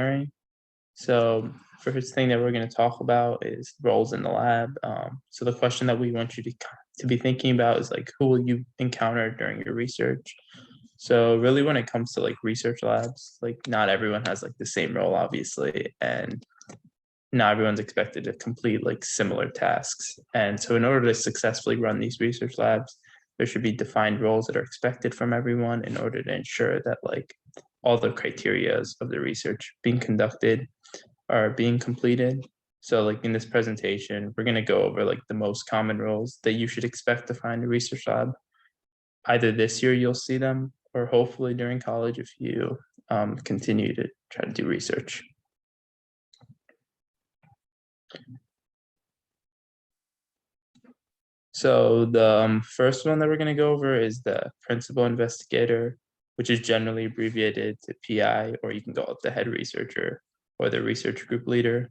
Alright. So first thing that we're going to talk about is roles in the lab. So the question that we want you to be thinking about is like, who will you encounter during your research? So really, when it comes to like research labs, like not everyone has like the same role, obviously, and not everyone's expected to complete like similar tasks. And so in order to successfully run these research labs, there should be defined roles that are expected from everyone in order to ensure that like all the criterias of the research being conducted are being completed. So like in this presentation, we're going to go over like the most common roles that you should expect to find in a research lab. Either this year you'll see them, or hopefully during college if you continue to try to do research. So the first one that we're going to go over is the principal investigator, which is generally abbreviated to PI, or you can call it the head researcher or the research group leader.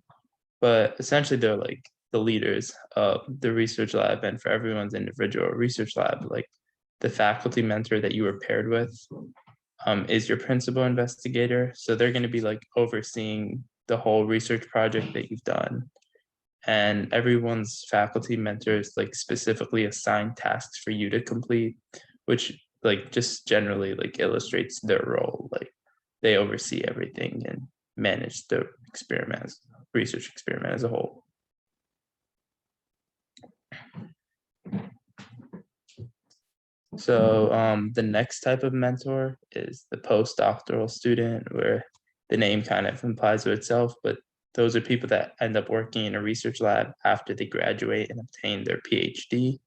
But essentially, they're like the leaders of the research lab, and for everyone's individual research lab, like the faculty mentor that you were paired with is your principal investigator. So they're going to be like overseeing the whole research project that you've done, and everyone's faculty mentors like specifically assign tasks for you to complete, which like just generally like illustrates their role. Like they oversee everything and manage the research experiment as a whole. So the next type of mentor is the postdoctoral student, where the name kind of implies to itself, but those are people that end up working in a research lab after they graduate and obtain their PhD.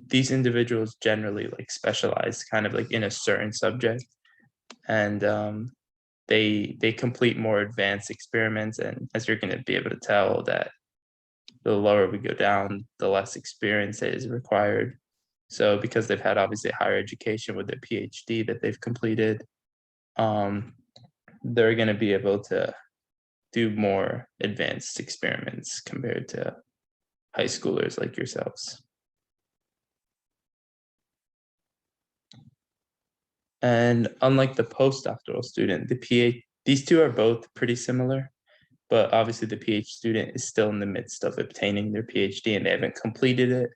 These individuals generally like specialize kind of like in a certain subject, and they complete more advanced experiments. And as you're going to be able to tell, that the lower we go down, the less experience is required. So because they've had obviously higher education with their PhD that they've completed, they're going to be able to do more advanced experiments compared to high schoolers like yourselves. And unlike the postdoctoral student, these two are both pretty similar, but obviously the PhD student is still in the midst of obtaining their PhD and they haven't completed it.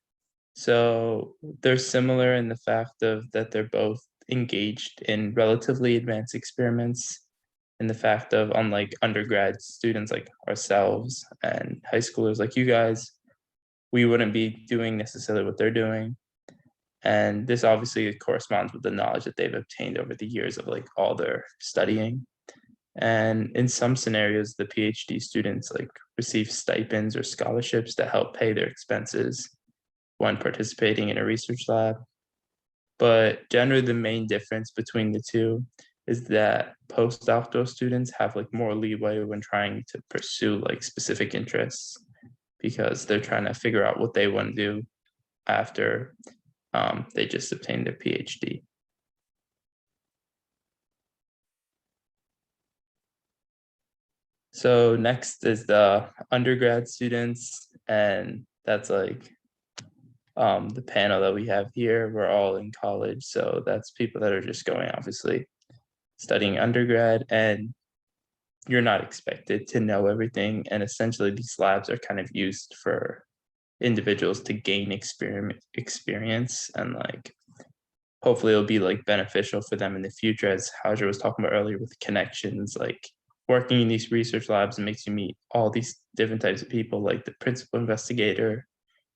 So they're similar in the fact of that they're both engaged in relatively advanced experiments, in the fact of, unlike undergrad students like ourselves and high schoolers like you guys, we wouldn't be doing necessarily what they're doing. And this obviously corresponds with the knowledge that they've obtained over the years of like all their studying. And in some scenarios, the PhD students like receive stipends or scholarships to help pay their expenses when participating in a research lab. But generally, the main difference between the two is that postdoctoral students have like more leeway when trying to pursue like specific interests, because they're trying to figure out what they want to do after they just obtained their PhD. So next is the undergrad students, and that's like the panel that we have here. We're all in college, so that's people that are just going, obviously, studying undergrad, and you're not expected to know everything. And essentially, these labs are kind of used for individuals to gain experience, and like hopefully it'll be like beneficial for them in the future, as Hajar was talking about earlier with connections. Like working in these research labs makes you meet all these different types of people, like the principal investigator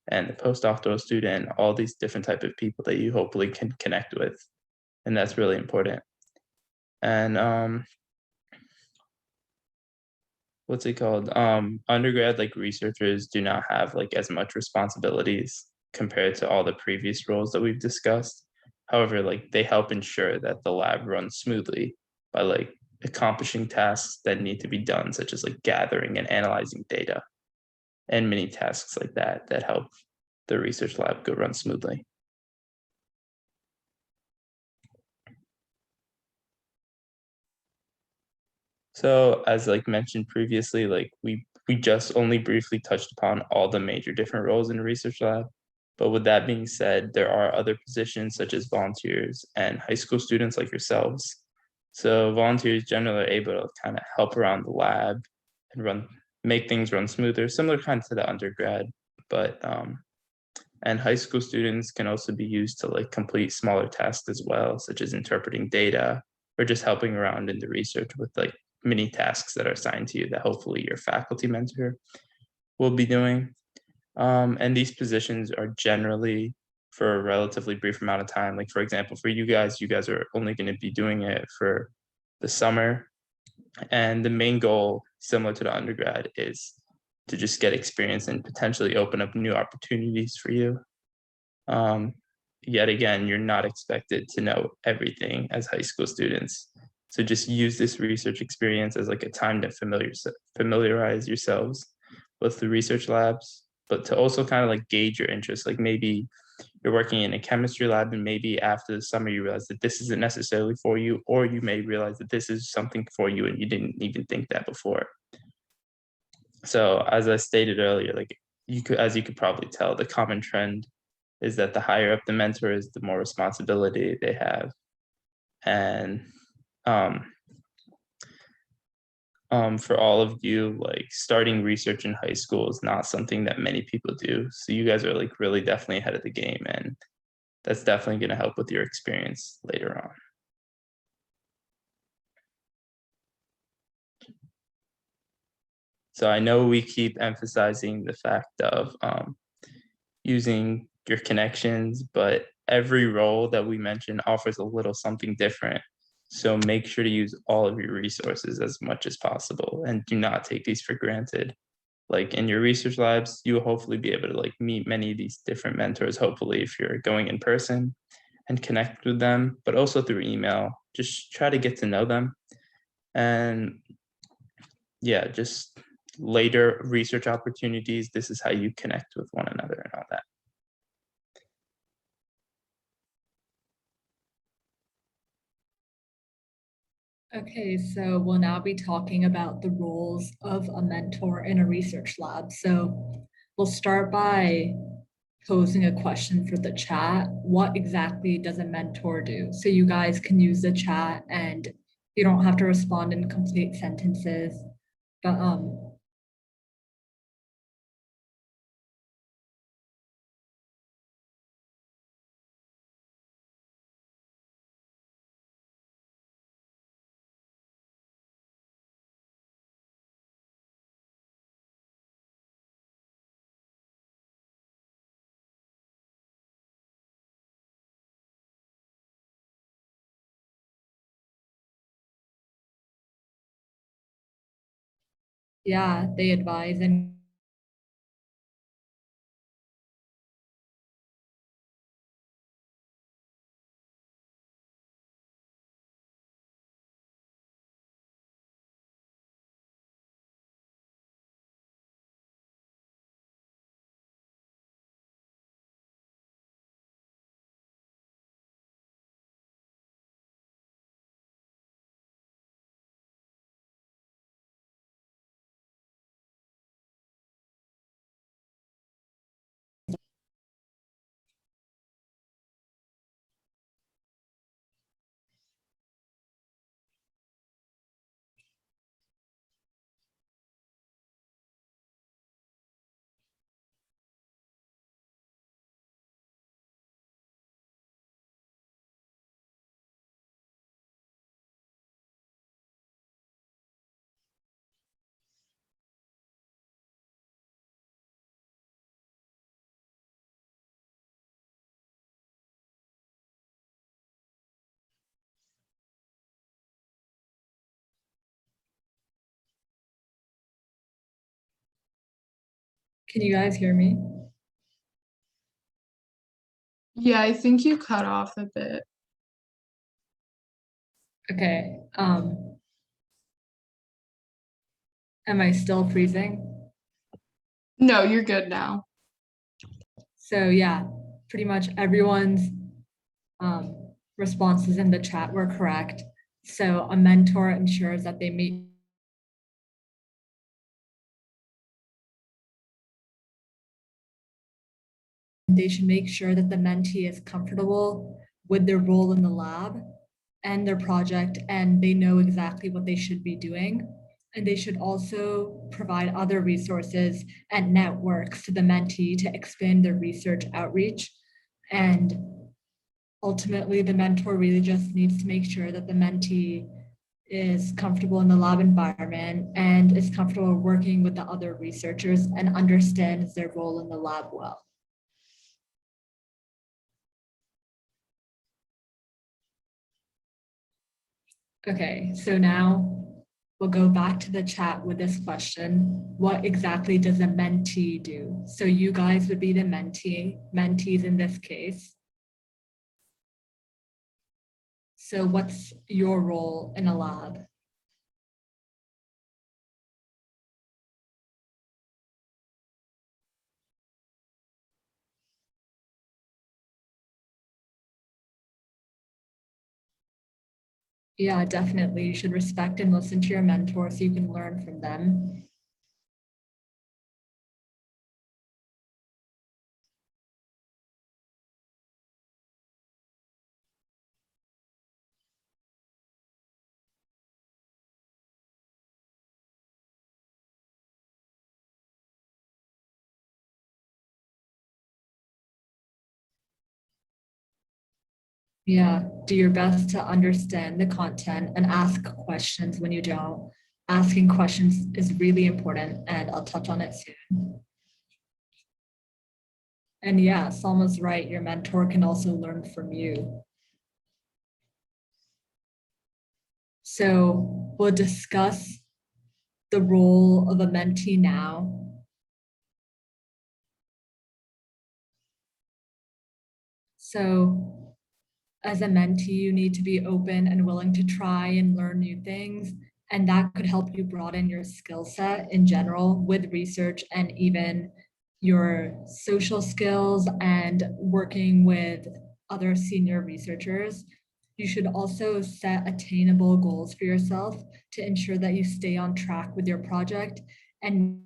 and the postdoctoral student, all these different type of people that you hopefully can connect with. And that's really important. And what's it called? Undergrad like researchers do not have like as much responsibilities compared to all the previous roles that we've discussed. However, like they help ensure that the lab runs smoothly by like accomplishing tasks that need to be done, such as like gathering and analyzing data, and many tasks like that that help the research lab go run smoothly. So as like mentioned previously, like we just only briefly touched upon all the major different roles in a research lab. But with that being said, there are other positions such as volunteers and high school students like yourselves. So volunteers generally are able to kind of help around the lab and make things run smoother, similar kind of to the undergrad, but and high school students can also be used to like complete smaller tasks as well, such as interpreting data or just helping around in the research with like mini tasks that are assigned to you that hopefully your faculty mentor will be doing. And these positions are generally for a relatively brief amount of time. Like for example, for you guys are only going to be doing it for the summer. And the main goal, similar to the undergrad, is to just get experience and potentially open up new opportunities for you. Yet again, you're not expected to know everything as high school students. So just use this research experience as like a time to familiarize yourselves with the research labs, but to also kind of like gauge your interest. Like maybe you're working in a chemistry lab and maybe after the summer you realize that this isn't necessarily for you, or you may realize that this is something for you and you didn't even think that before. So as I stated earlier, like as you could probably tell, the common trend is that the higher up the mentor is, the more responsibility they have. And for all of you, like starting research in high school is not something that many people do. So you guys are like really definitely ahead of the game, and that's definitely going to help with your experience later on. So I know we keep emphasizing the fact of using your connections, but every role that we mentioned offers a little something different. So make sure to use all of your resources as much as possible and do not take these for granted. Like in your research labs, you will hopefully be able to like meet many of these different mentors, hopefully if you're going in person and connect with them, but also through email. Just try to get to know them. And yeah, just later research opportunities, this is how you connect with one another and all that. Okay, so we'll now be talking about the roles of a mentor in a research lab. So we'll start by posing a question for the chat. What exactly does a mentor do? So you guys can use the chat and you don't have to respond in complete sentences. But yeah, they advise and can you guys hear me? Yeah, I think you cut off a bit. Okay. Am I still freezing? No, you're good now. So yeah, pretty much everyone's responses in the chat were correct. So a mentor ensures that they meet they should make sure that the mentee is comfortable with their role in the lab and their project, and they know exactly what they should be doing. And they should also provide other resources and networks to the mentee to expand their research outreach. And ultimately, the mentor really just needs to make sure that the mentee is comfortable in the lab environment and is comfortable working with the other researchers and understands their role in the lab well. Okay, so now we'll go back to the chat with this question. What exactly does a mentee do? So you guys would be the mentees in this case. So what's your role in a lab? Yeah, definitely. You should respect and listen to your mentor so you can learn from them. Yeah, do your best to understand the content and ask questions when you don't. Asking questions is really important, and I'll touch on it soon. And yeah, Salma's right, your mentor can also learn from you. So we'll discuss the role of a mentee now. So as a mentee, you need to be open and willing to try and learn new things. And that could help you broaden your skill set in general with research and even your social skills and working with other senior researchers. You should also set attainable goals for yourself to ensure that you stay on track with your project and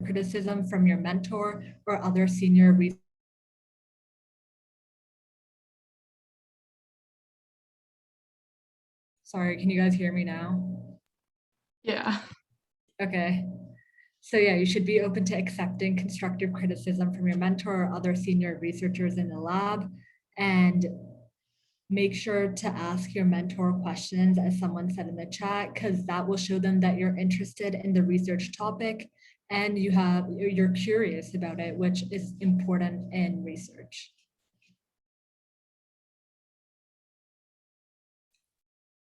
criticism from your mentor or other senior researchers. Sorry, can you guys hear me now? Yeah. Okay. So yeah, you should be open to accepting constructive criticism from your mentor or other senior researchers in the lab, and make sure to ask your mentor questions, as someone said in the chat, because that will show them that you're interested in the research topic and you're curious about it, which is important in research.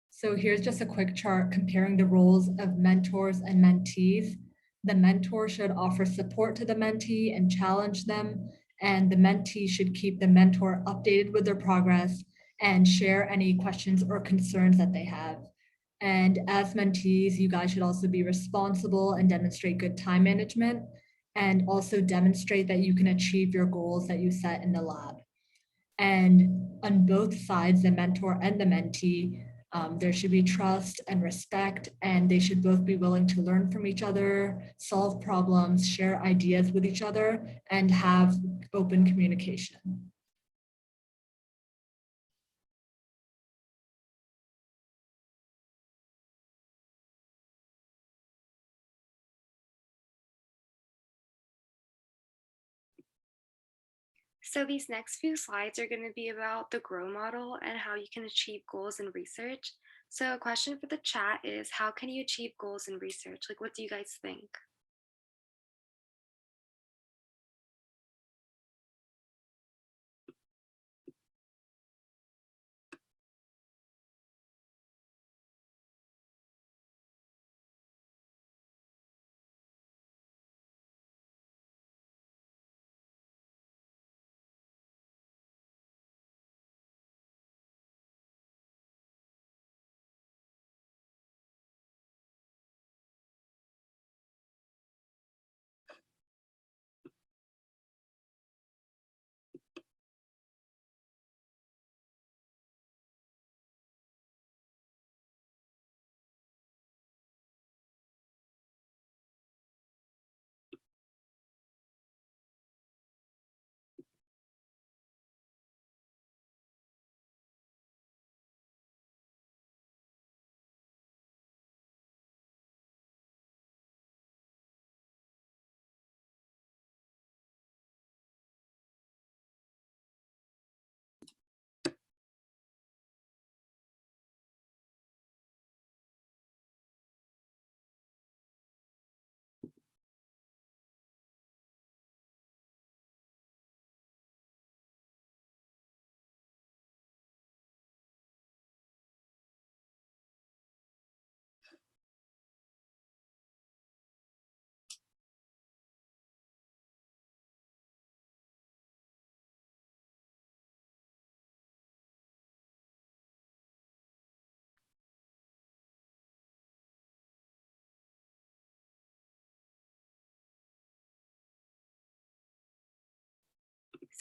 So here's just a quick chart comparing the roles of mentors and mentees. The mentor should offer support to the mentee and challenge them, and the mentee should keep the mentor updated with their progress and share any questions or concerns that they have. And as mentees, you guys should also be responsible and demonstrate good time management, and also demonstrate that you can achieve your goals that you set in the lab. And on both sides, the mentor and the mentee, there should be trust and respect, and they should both be willing to learn from each other, solve problems, share ideas with each other, and have open communication. So these next few slides are going to be about the GROW model and how you can achieve goals in research. So a question for the chat is, how can you achieve goals in research? Like, what do you guys think?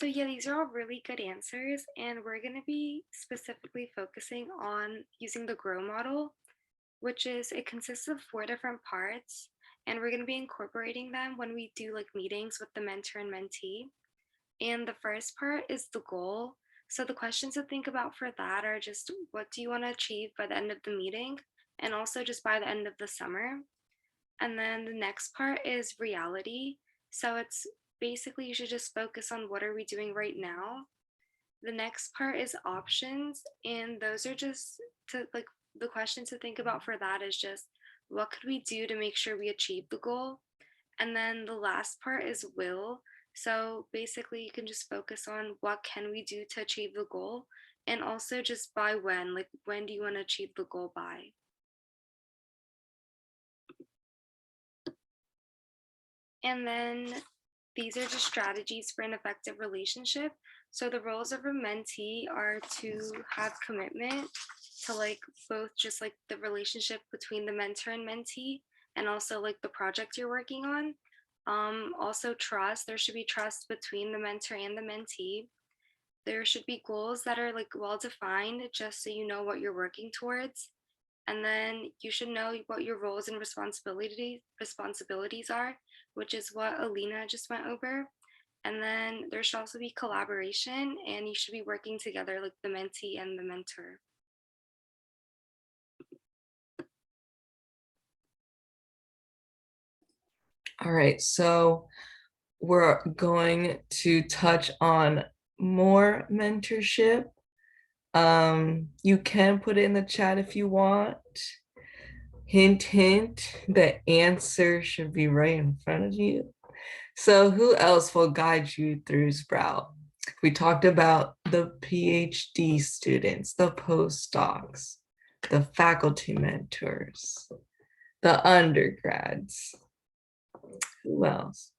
So yeah, these are all really good answers, and we're going to be specifically focusing on using the GROW model, which is it consists of 4 different parts, and we're going to be incorporating them when we do like meetings with the mentor and mentee. And the first part is the goal. So the questions to think about for that are just what do you want to achieve by the end of the meeting, and also just by the end of the summer. And then the next part is reality. So it's basically you should just focus on what are we doing right now. The next part is options, and those are just to like the question to think about for that is just what could we do to make sure we achieve the goal. And then the last part is will. So basically you can just focus on what can we do to achieve the goal, and also just by when, like when do you want to achieve the goal by. And then these are just strategies for an effective relationship. So the roles of a mentee are to have commitment to like both just like the relationship between the mentor and mentee, and also like the project you're working on. Also trust, there should be trust between the mentor and the mentee. There should be goals that are like well defined, just so you know what you're working towards. And then you should know what your roles and responsibilities are, which is what Alina just went over. And then there should also be collaboration, and you should be working together like the mentee and the mentor. All right, so we're going to touch on more mentorship. You can put it in the chat if you want. Hint, hint, the answer should be right in front of you. So who else will guide you through Sprout? We talked about the PhD students, the postdocs, the faculty mentors, the undergrads. Who else?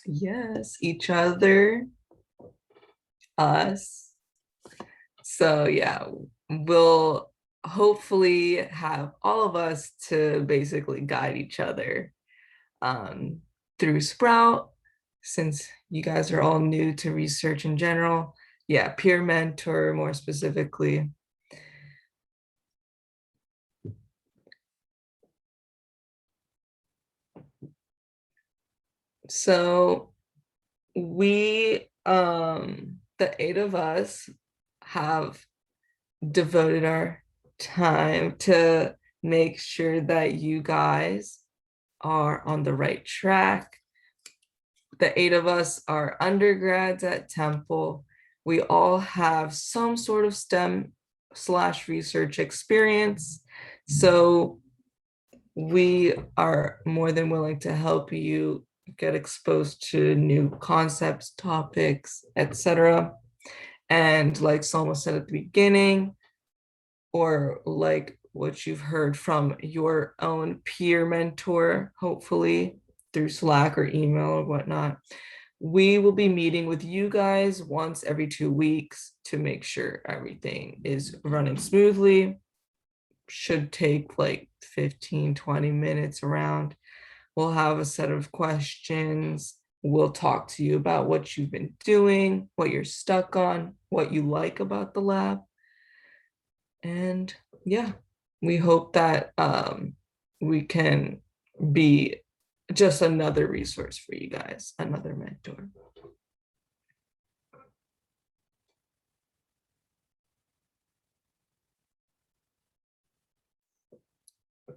Yes, each other, us. So yeah, we'll hopefully have all of us to basically guide each other through Sprout, since you guys are all new to research in general. Yeah, peer mentor more specifically. So we, the 8 of us have devoted our time to make sure that you guys are on the right track. The 8 of us are undergrads at Temple. We all have some sort of STEM/research experience. So we are more than willing to help you get exposed to new concepts, topics, etc. And like Salma said at the beginning, or like what you've heard from your own peer mentor, hopefully through Slack or email or whatnot, we will be meeting with you guys once every 2 weeks to make sure everything is running smoothly. Should take like 15-20 minutes around. We'll have a set of questions. We'll talk to you about what you've been doing, what you're stuck on, what you like about the lab. And yeah, we hope that we can be just another resource for you guys, another mentor.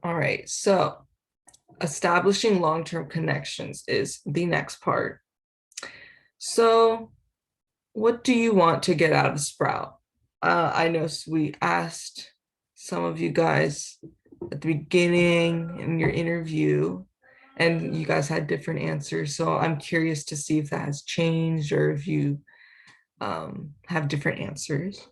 All right, so establishing long-term connections is the next part. So what do you want to get out of Sprout? I know we asked some of you guys at the beginning in your interview, and you guys had different answers. So I'm curious to see if that has changed or if you have different answers.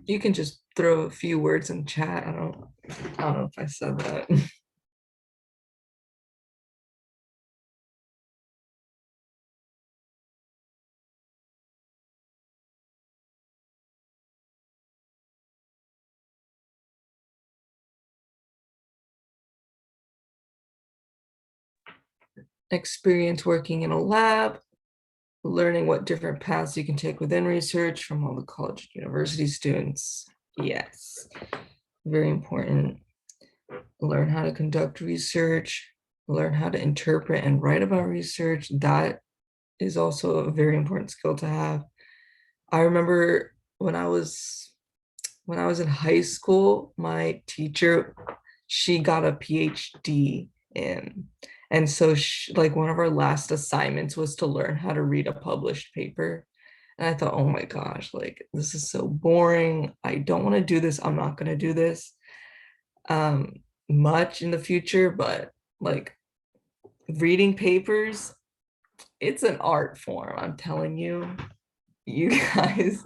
You can just throw a few words in chat. I don't know if I said that. Experience working in a lab, learning what different paths you can take within research from all the college and university students. Yes, very important. Learn how to conduct research, learn how to interpret and write about research. That is also a very important skill to have. I remember when I was in high school, my teacher, she got a PhD in, and so like one of our last assignments was to learn how to read a published paper. And I thought, oh my gosh, like this is so boring. I don't want to do this. I'm not going to do this much in the future, but like reading papers, it's an art form. I'm telling you, you guys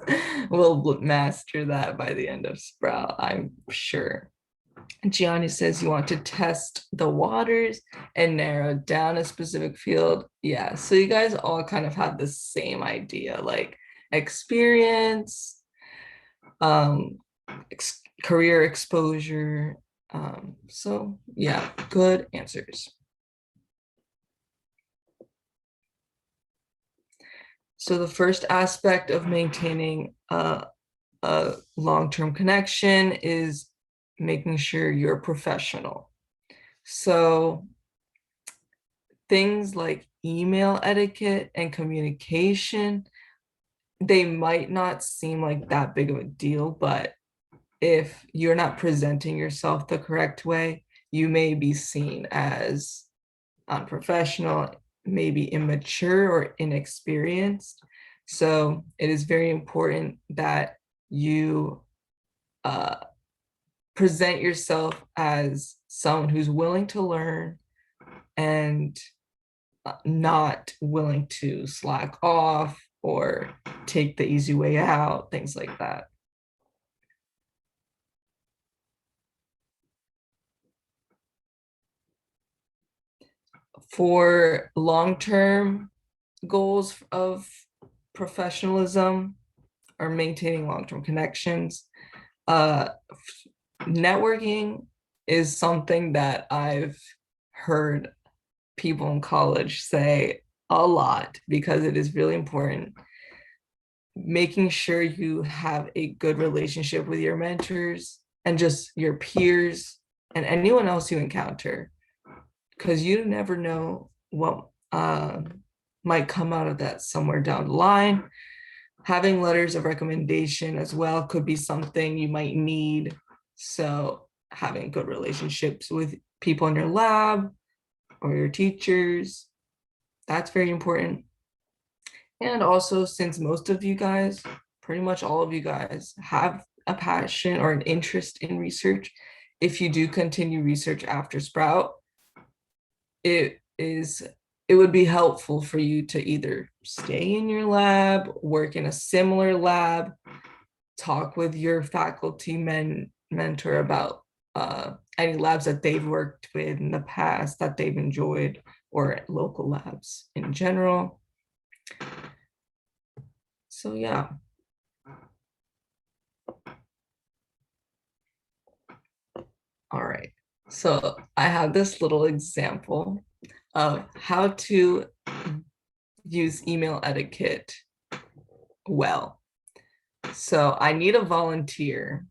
will master that by the end of Sprout, I'm sure. Gianni says you want to test the waters and narrow down a specific field. Yeah, so you guys all kind of have the same idea, like experience, career exposure. So yeah, good answers. So the first aspect of maintaining a long-term connection is making sure you're professional. So things like email etiquette and communication, they might not seem like that big of a deal, but if you're not presenting yourself the correct way, you may be seen as unprofessional, maybe immature or inexperienced. So it is very important that you present yourself as someone who's willing to learn and not willing to slack off or take the easy way out, things like that. For long-term goals of professionalism or maintaining long-term connections, networking is something that I've heard people in college say a lot because it is really important. Making sure you have a good relationship with your mentors and just your peers and anyone else you encounter, because you never know what might come out of that somewhere down the line. Having letters of recommendation as well could be something you might need. So having good relationships with people in your lab or your teachers, that's very important. And also, since most of you guys, pretty much all of you guys, have a passion or an interest in research, if you do continue research after Sprout, it would be helpful for you to either stay in your lab, work in a similar lab, talk with your faculty mentor about any labs that they've worked with in the past that they've enjoyed, or local labs in general. So yeah. All right, so I have this little example of how to use email etiquette well. So I need a volunteer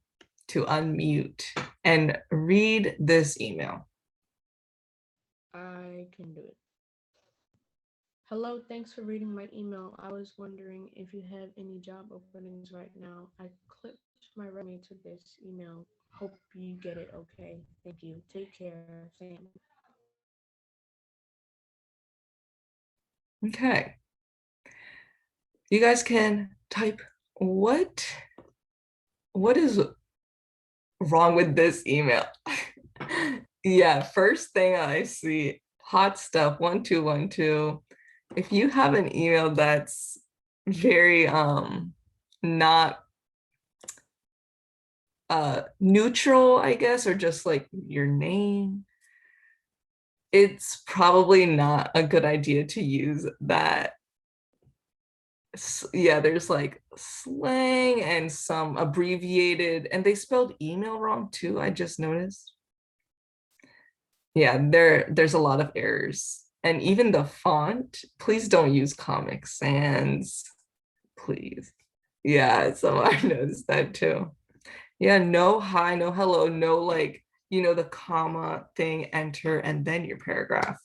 to unmute and read this email. I can do it. Hello, thanks for reading my email. I was wondering if you have any job openings right now. I clipped my resume to this email. Hope you get it okay. Thank you. Take care, Sam. Okay. You guys can type what is wrong with this email? Yeah, first thing I see, hot stuff 1212. If you have an email that's very not neutral, I guess, or just like your name, it's probably not a good idea to use that. Yeah, there's like slang and some abbreviated, and they spelled email wrong too, I just noticed. Yeah, there's a lot of errors. And even the font, please don't use Comic Sans, please. Yeah, so I noticed that too. Yeah, no hi, no hello, no like, the comma thing, enter, and then your paragraph.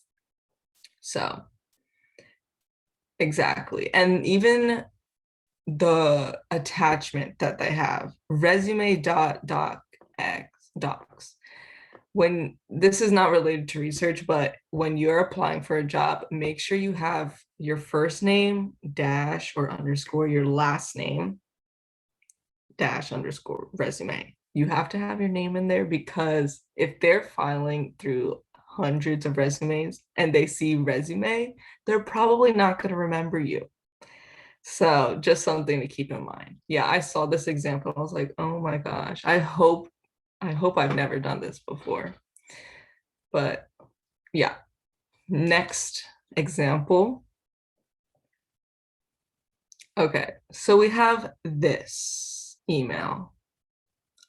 So, exactly. And even the attachment that they have, resume docs. When this is not related to research, but when you're applying for a job, make sure you have your first name dash or underscore your last name dash underscore resume. You have to have your name in there, because if they're filing through hundreds of resumes and they see resume, they're probably not going to remember you. So just something to keep in mind. Yeah, I saw this example. I was like, oh my gosh, I hope I've never done this before. But yeah, next example. Okay, so we have this email.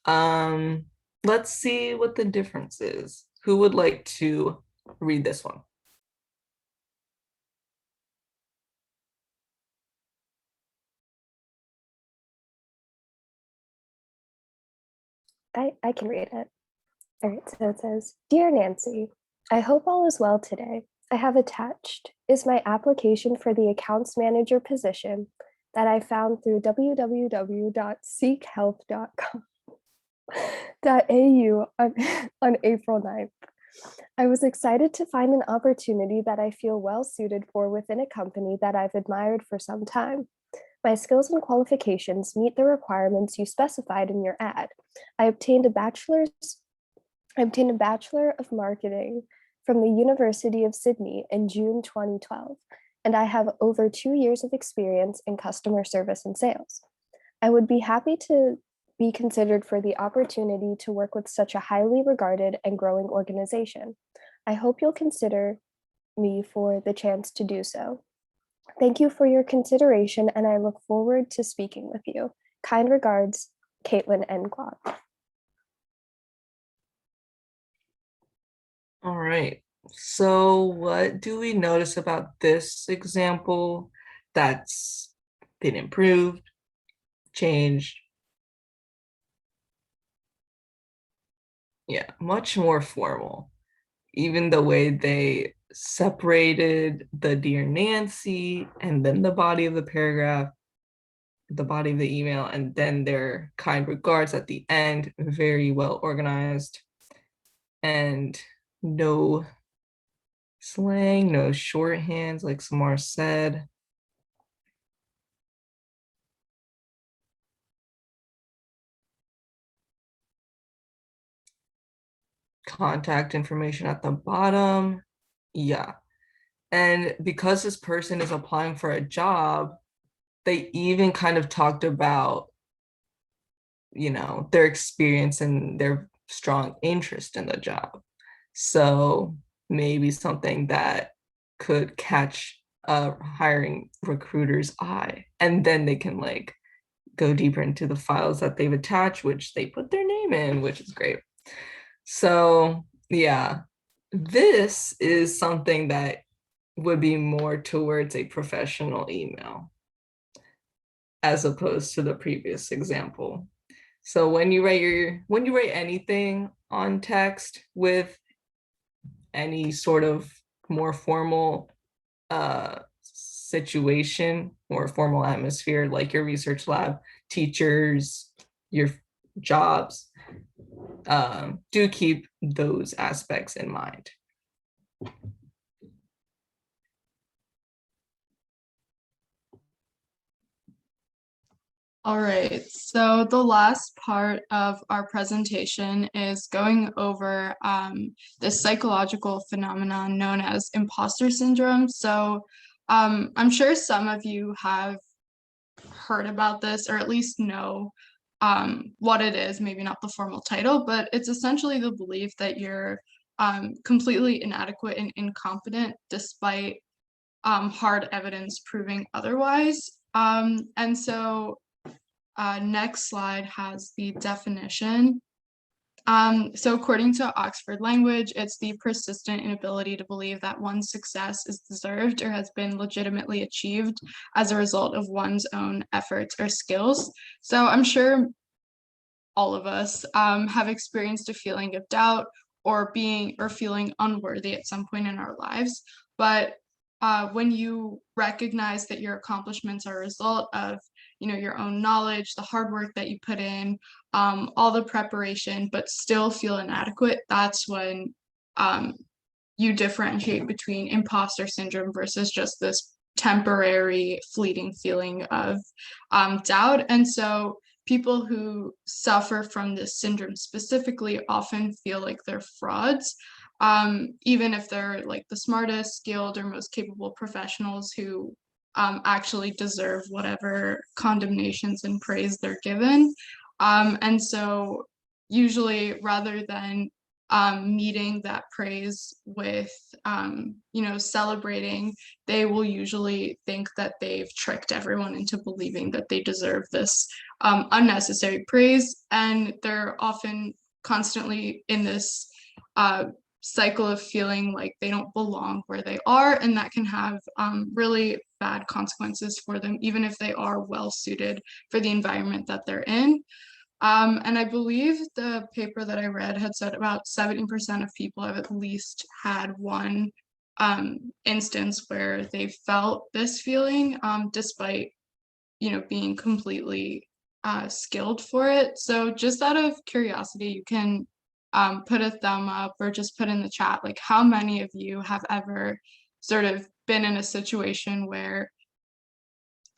Let's see what the difference is. Who would like to read this one? I can read it. All right, so it says, Dear Nancy, I hope all is well today. I have attached is my application for the accounts manager position that I found through www.seekhelp.com.au on April 9th. I was excited to find an opportunity that I feel well suited for within a company that I've admired for some time. My skills and qualifications meet the requirements you specified in your ad. I obtained a Bachelor of Marketing from the University of Sydney in June 2012, and I have over 2 years of experience in customer service and sales. I would be happy to be considered for the opportunity to work with such a highly regarded and growing organization. I hope you'll consider me for the chance to do so. Thank you for your consideration, and I look forward to speaking with you. Kind regards, Caitlin N. Glock. All right. So what do we notice about this example that's been improved, changed? Yeah, much more formal. Even the way they separated the Dear Nancy and then the body of the paragraph, the body of the email, and then their kind regards at the end, very well organized. And no slang, no shorthands, like Samar said. Contact information at the bottom. Yeah. And because this person is applying for a job, they even kind of talked about, their experience and their strong interest in the job. So maybe something that could catch a hiring recruiter's eye, and then they can like go deeper into the files that they've attached, which they put their name in, which is great. So yeah, this is something that would be more towards a professional email as opposed to the previous example. So when you write anything on text with any sort of more formal situation or formal atmosphere, like your research lab, teachers, your jobs, do keep those aspects in mind. All right, so the last part of our presentation is going over this psychological phenomenon known as imposter syndrome. So I'm sure some of you have heard about this, or at least know what it is, maybe not the formal title, but it's essentially the belief that you're completely inadequate and incompetent despite hard evidence proving otherwise. And so next slide has the definition. So according to Oxford Language, it's the persistent inability to believe that one's success is deserved or has been legitimately achieved as a result of one's own efforts or skills. So I'm sure all of us have experienced a feeling of doubt or feeling unworthy at some point in our lives. But when you recognize that your accomplishments are a result of your own knowledge, the hard work that you put in, all the preparation, but still feel inadequate, that's when you differentiate between imposter syndrome versus just this temporary fleeting feeling of doubt. And so people who suffer from this syndrome specifically often feel like they're frauds, even if they're like the smartest, skilled, or most capable professionals who actually deserve whatever condemnations and praise they're given. And so usually rather than meeting that praise with, celebrating, they will usually think that they've tricked everyone into believing that they deserve this unnecessary praise. And they're often constantly in this cycle of feeling like they don't belong where they are, and that can have really bad consequences for them, even if they are well suited for the environment that they're in. And I believe the paper that I read had said about 70% of people have at least had one instance where they felt this feeling, despite being completely skilled for it. So just out of curiosity, you can put a thumb up or just put in the chat, like how many of you have ever sort of been in a situation where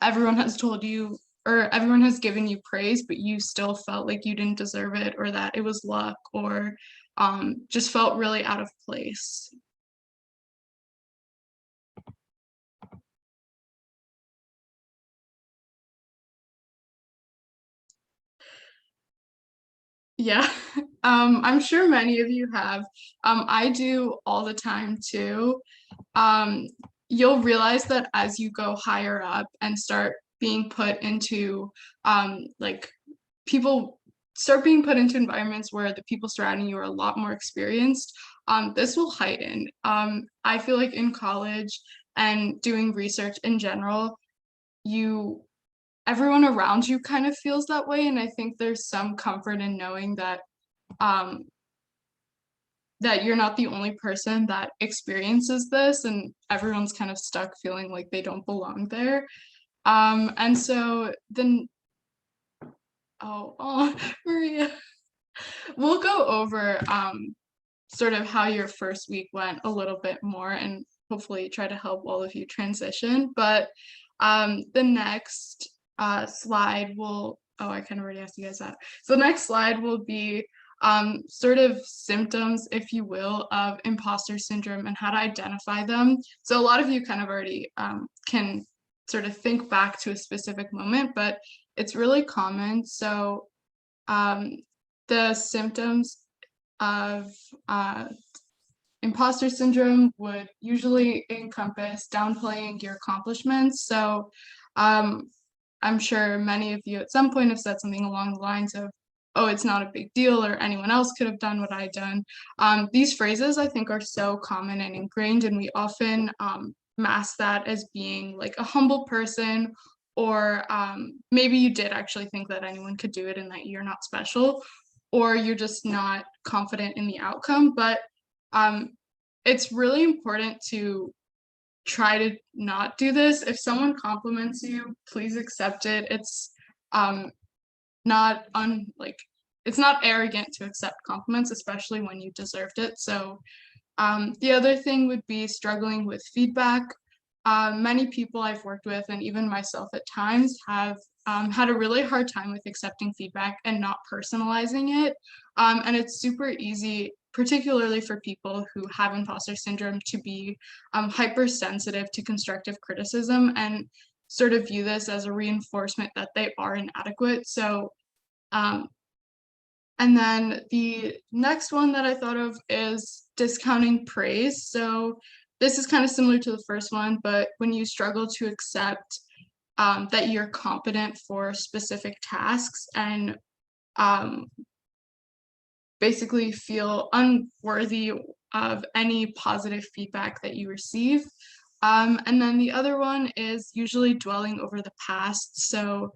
everyone has told you or everyone has given you praise, but you still felt like you didn't deserve it, or that it was luck, or just felt really out of place. Yeah, I'm sure many of you have. I do all the time too. You'll realize that as you go higher up and start being put into people start being put into environments where the people surrounding you are a lot more experienced, this will heighten. I feel like in college and doing research in general, everyone around you kind of feels that way. And I think there's some comfort in knowing that that you're not the only person that experiences this, and everyone's kind of stuck feeling like they don't belong there. And so then, Maria, we'll go over sort of how your first week went a little bit more and hopefully try to help all of you transition. But the next slide will, I kind of already asked you guys that. So the next slide will be sort of symptoms, if you will, of imposter syndrome and how to identify them. So a lot of you kind of already can sort of think back to a specific moment, but it's really common. So the symptoms of imposter syndrome would usually encompass downplaying your accomplishments. So I'm sure many of you at some point have said something along the lines of, oh, it's not a big deal, or anyone else could have done what I've done. These phrases, I think, are so common and ingrained, and we often mask that as being like a humble person, or maybe you did actually think that anyone could do it and that you're not special, or you're just not confident in the outcome. But it's really important to try to not do this. If someone compliments you, please accept it. It's it's not arrogant to accept compliments, especially when you deserved it. So the other thing would be struggling with feedback. Many people I've worked with, and even myself at times, have had a really hard time with accepting feedback and not personalizing it. And it's super easy, particularly for people who have imposter syndrome, to be hypersensitive to constructive criticism and sort of view this as a reinforcement that they are inadequate. So And then the next one that I thought of is discounting praise. So this is kind of similar to the first one, but when you struggle to accept that you're competent for specific tasks and basically feel unworthy of any positive feedback that you receive. And then the other one is usually dwelling over the past. So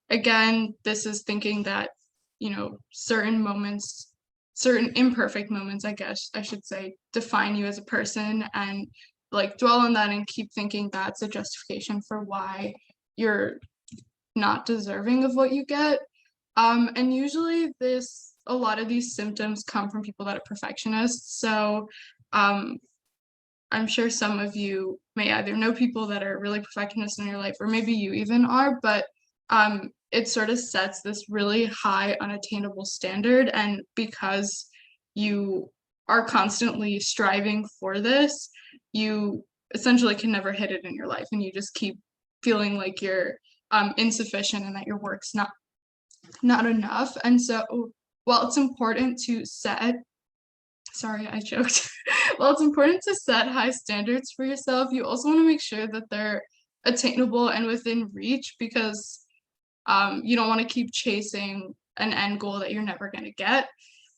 again, this is thinking that, you know, certain moments, certain imperfect moments, I guess I should say, define you as a person, and like dwell on that and keep thinking that's a justification for why you're not deserving of what you get. And usually a lot of these symptoms come from people that are perfectionists. So I'm sure some of you may either know people that are really perfectionists in your life, or maybe you even are, but it sort of sets this really high unattainable standard. And because you are constantly striving for this, you essentially can never hit it in your life, and you just keep feeling like you're insufficient and that your work's not enough. And so while it's important to set, sorry, I choked. While it's important to set high standards for yourself, you also want to make sure that they're attainable and within reach, because you don't want to keep chasing an end goal that you're never going to get.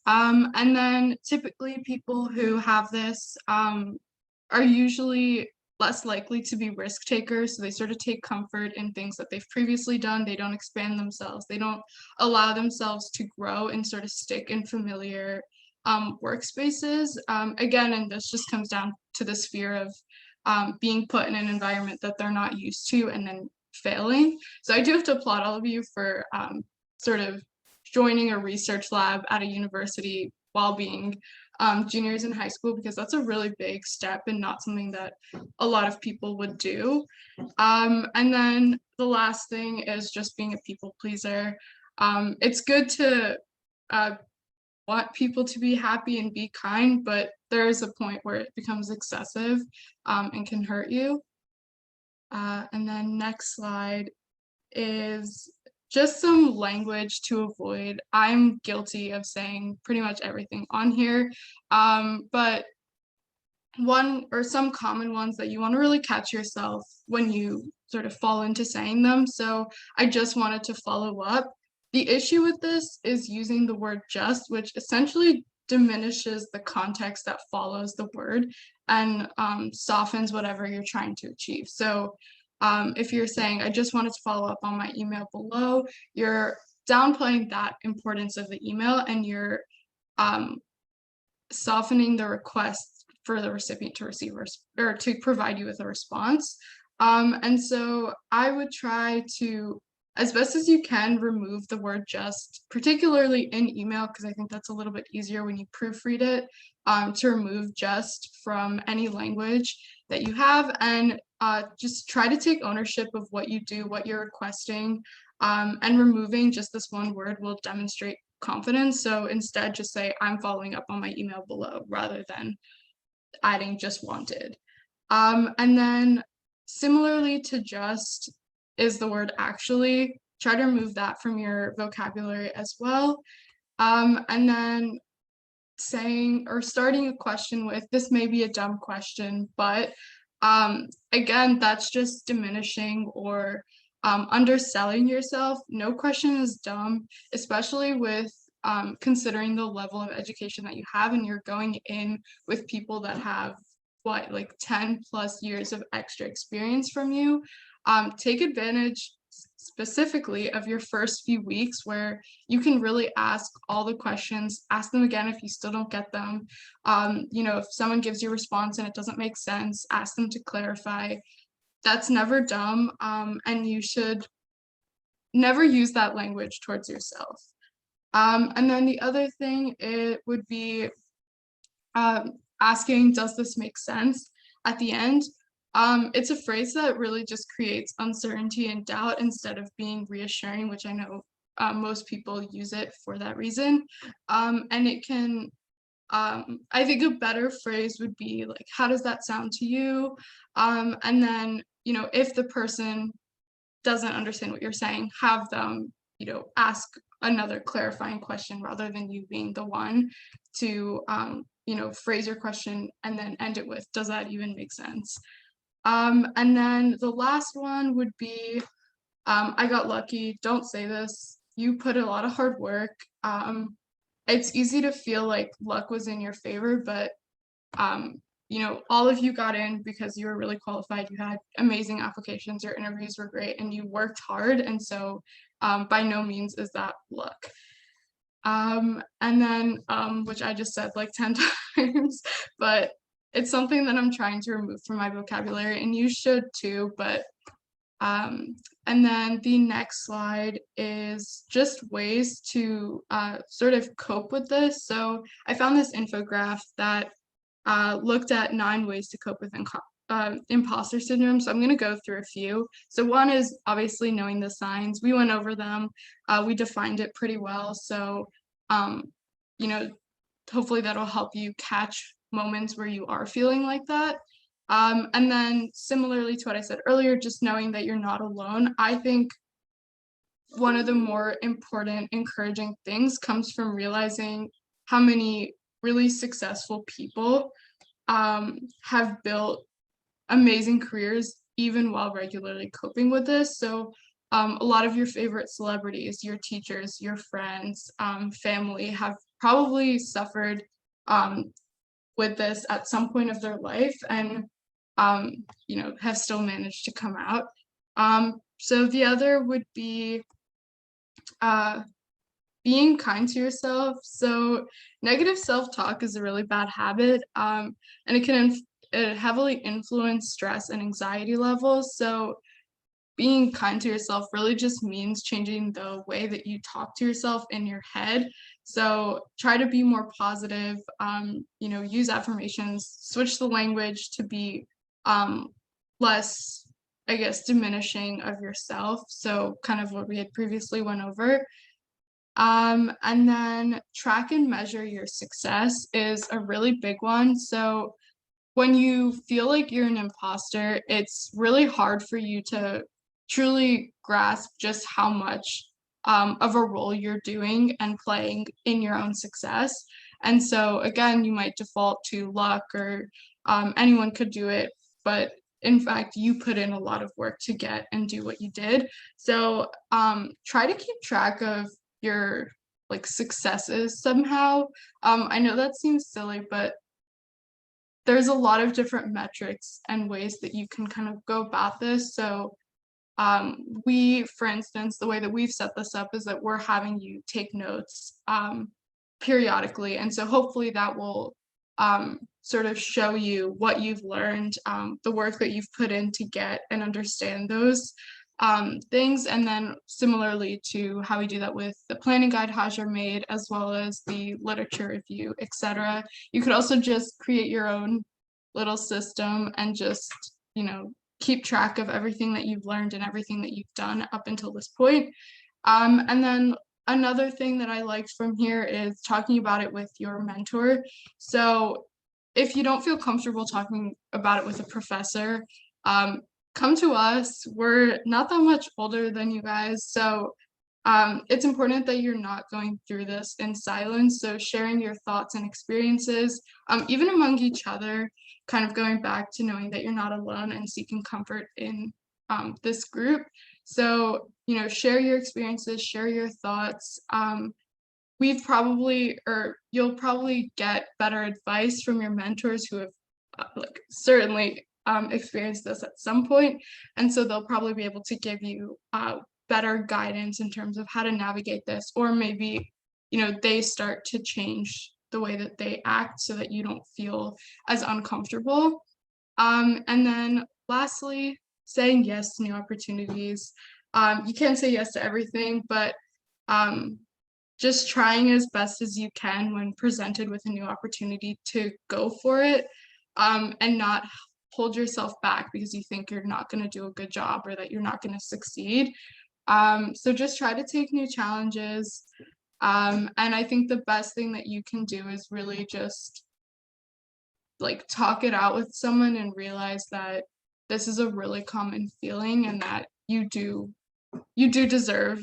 And then typically people who have this are usually less likely to be risk takers. So they sort of take comfort in things that they've previously done. They don't expand themselves. They don't allow themselves to grow and sort of stick in familiar workspaces. Again, and this just comes down to this fear of being put in an environment that they're not used to and then failing. So I do have to applaud all of you for sort of joining a research lab at a university while being juniors in high school, because that's a really big step and not something that a lot of people would do. And then the last thing is just being a people pleaser. It's good to want people to be happy and be kind, but there is a point where it becomes excessive and can hurt you. And then next slide is just some language to avoid. I'm guilty of saying pretty much everything on here, but one or some common ones that you want to really catch yourself when you sort of fall into saying them. So I just wanted to follow up. The issue with this is using the word just, which essentially diminishes the context that follows the word and softens whatever you're trying to achieve. So if you're saying, I just wanted to follow up on my email below, you're downplaying that importance of the email, and you're softening the request for the recipient to receive or to provide you with a response. And so I would try to, as best as you can, remove the word just, particularly in email, because I think that's a little bit easier when you proofread it, to remove just from any language that you have, and just try to take ownership of what you do, what you're requesting, and removing just this one word will demonstrate confidence. So instead just say, I'm following up on my email below, rather than adding just wanted. And then similarly to just is the word actually. Try to remove that from your vocabulary as well. And then saying or starting a question with, this may be a dumb question, but again, that's just diminishing or underselling yourself. No question is dumb, especially with considering the level of education that you have, and you're going in with people that have like 10 plus years of extra experience from you. Take advantage specifically of your first few weeks where you can really ask all the questions, ask them again if you still don't get them. You know, if someone gives you a response and it doesn't make sense, ask them to clarify. That's never dumb, and you should never use that language towards yourself. And then the other thing, it would be asking, does this make sense at the end? It's a phrase that really just creates uncertainty and doubt instead of being reassuring, which I know most people use it for that reason. And it can, I think a better phrase would be like, how does that sound to you? And then, you know, if the person doesn't understand what you're saying, have them, you know, ask another clarifying question rather than you being the one to, phrase your question and then end it with, does that even make sense? And then the last one would be, I got lucky. Don't say this. You put a lot of hard work. It's easy to feel like luck was in your favor, but all of you got in because you were really qualified. You had amazing applications. Your interviews were great, and you worked hard. And so, by no means is that luck. And then, which I just said like 10 times, but it's something that I'm trying to remove from my vocabulary, and you should too. But and then the next slide is just ways to sort of cope with this. So I found this infographic that looked at 9 ways to cope with imposter syndrome. So I'm going to go through a few. So one is obviously knowing the signs. We went over them. We defined it pretty well. So, hopefully that'll help you catch moments where you are feeling like that. And then similarly to what I said earlier, just knowing that you're not alone. I think one of the more important, encouraging things comes from realizing how many really successful people have built amazing careers even while regularly coping with this. So a lot of your favorite celebrities, your teachers, your friends, family have probably suffered with this at some point of their life and have still managed to come out. So the other would be being kind to yourself. So negative self-talk is a really bad habit, and it can heavily influence stress and anxiety levels. So being kind to yourself really just means changing the way that you talk to yourself in your head. So try to be more positive, use affirmations, switch the language to be less, I guess, diminishing of yourself. So kind of what we had previously went over. And then track and measure your success is a really big one. So when you feel like you're an imposter, it's really hard for you to truly grasp just how much of a role you're doing and playing in your own success. And so again, you might default to luck or anyone could do it, but in fact, you put in a lot of work to get and do what you did. So try to keep track of your successes somehow. I know that seems silly, but there's a lot of different metrics and ways that you can kind of go about this. So we, for instance, the way that we've set this up is that we're having you take notes periodically. And so hopefully that will sort of show you what you've learned, the work that you've put in to get and understand those things. And then similarly to how we do that with the planning guide Hajar made, as well as the literature review, etc. You could also just create your own little system and just, keep track of everything that you've learned and everything that you've done up until this point. And then another thing that I liked from here is talking about it with your mentor. So if you don't feel comfortable talking about it with a professor, come to us. We're not that much older than you guys. So it's important that you're not going through this in silence. So sharing your thoughts and experiences, even among each other, kind of going back to knowing that you're not alone and seeking comfort in this group. So, share your experiences, share your thoughts. You'll probably get better advice from your mentors who have certainly experienced this at some point. And so they'll probably be able to give you better guidance in terms of how to navigate this, or maybe, they start to change the way that they act so that you don't feel as uncomfortable. And then lastly, saying yes to new opportunities. You can't say yes to everything, but just trying as best as you can when presented with a new opportunity to go for it, and not hold yourself back because you think you're not going to do a good job or that you're not going to succeed. So just try to take new challenges. And I think the best thing that you can do is really just talk it out with someone and realize that this is a really common feeling and that you do deserve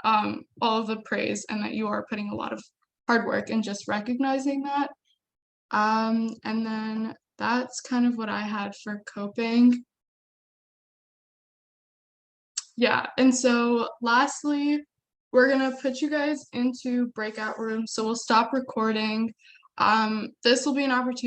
all of the praise and that you are putting a lot of hard work and just recognizing that. And then that's kind of what I had for coping. Yeah, and so lastly, we're gonna put you guys into breakout rooms. So we'll stop recording. This will be an opportunity